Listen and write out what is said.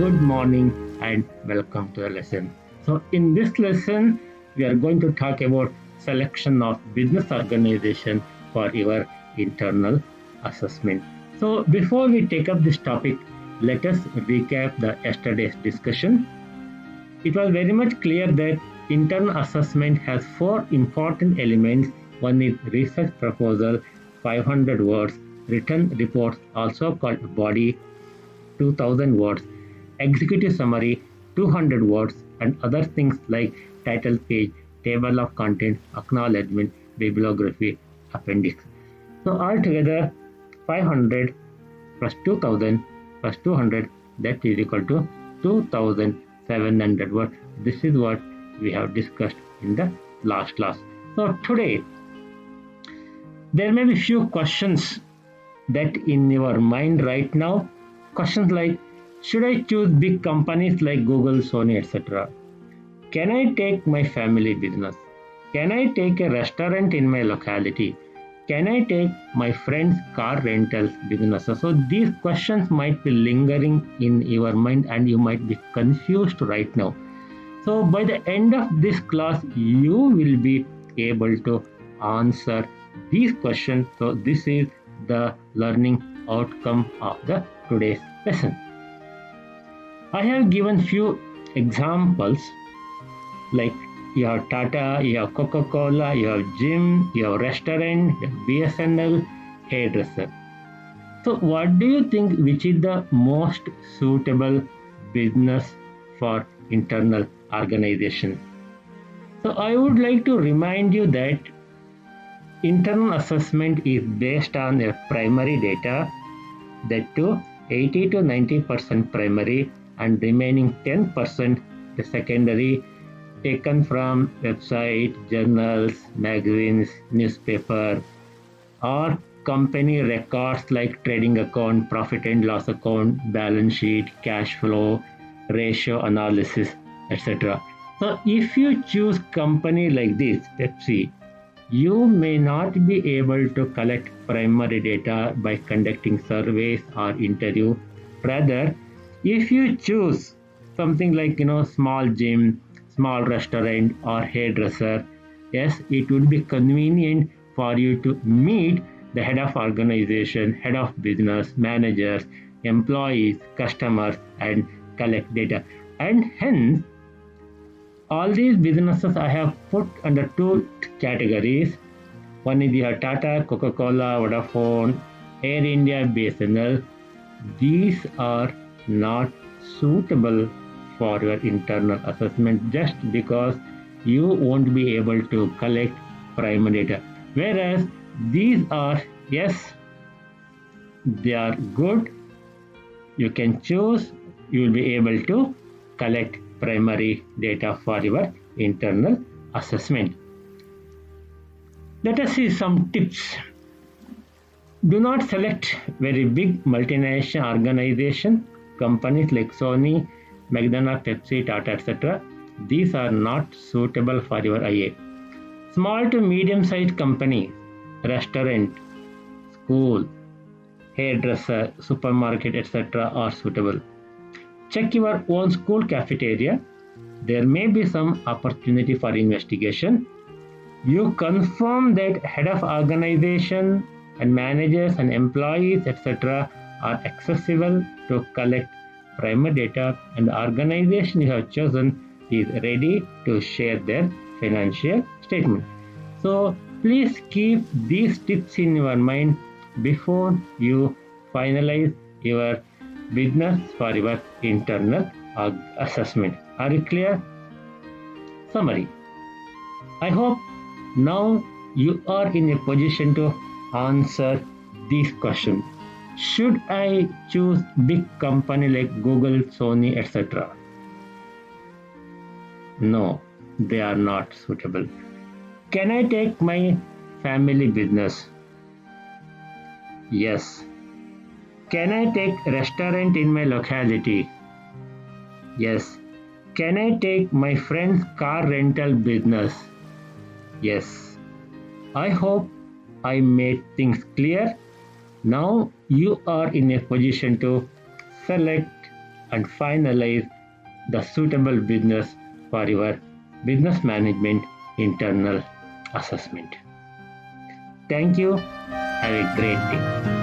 good morning and welcome to the lesson. So, in this lesson, we are going to talk about selection of business organization for your internal assessment. So, before we take up this topic, let us recap the yesterday's discussion. It was very much clear that internal assessment has four important elements. One is research proposal, 500 words, written reports, also called body, 2000 words, executive summary, 200 words, and other things like title page, table of contents, acknowledgement, bibliography, appendix. So altogether, 500 plus 2000 plus 200, that is equal to 2700 words. This is what we have discussed in the last class. So today, there may be few questions that in your mind right now. Questions like, should I choose big companies like Google, Sony, etc.? Can I take my family business? Can I take a restaurant in my locality? Can I take my friend's car rentals business? So these questions might be lingering in your mind and you might be confused right now. So by the end of this class, you will be able to answer these questions. So this is the learning outcome of the today's lesson. I have given few examples like you have Tata, you have Coca-Cola, you have gym, you have restaurant, you have BSNL, hairdresser. So what do you think which is the most suitable business for internal organization? So I would like to remind you that internal assessment is based on a primary data, that too 80 to 90% primary and remaining 10% the secondary, taken from website, journals, magazines, newspaper, or company records like trading account, profit and loss account, balance sheet, cash flow, ratio analysis, etc. So if you choose company like this, Pepsi, you may not be able to collect primary data by conducting surveys or interview. Rather, if you choose something like small gym, small restaurant or hairdresser, yes, it would be convenient for you to meet the head of organization, head of business, managers, employees, customers, and collect data. And hence, all these businesses I have put under two categories. One is your Tata, Coca-Cola, Vodafone, Air India, BSNL. These are not suitable for your internal assessment just because you won't be able to collect primary data. Whereas these are, yes, they are good. You can choose, you will be able to collect primary data for your internal assessment. Let us see some tips. Do not select very big multinational organization, companies like Sony, McDonald's, Pepsi, Tata, etc. These are not suitable for your IA. Small to medium-sized company, restaurant, school, hairdresser, supermarket, etc. are suitable. Check your own school cafeteria. There may be some opportunity for investigation. You confirm that head of organization and managers and employees, etc. are accessible to collect primary data and the organization you have chosen is ready to share their financial statement. So please keep these tips in your mind before you finalize your business for your internal assessment. Are you clear? Summary. I hope now you are in a position to answer these questions. Should I choose big company like Google, Sony, etc.? No, they are not suitable. Can I take my family business? Yes. Can I take restaurant in my locality? Yes. Can I take my friend's car rental business? Yes. I hope I made things clear. Now you are in a position to select and finalize the suitable business for your business management internal assessment. Thank you. Have a great day.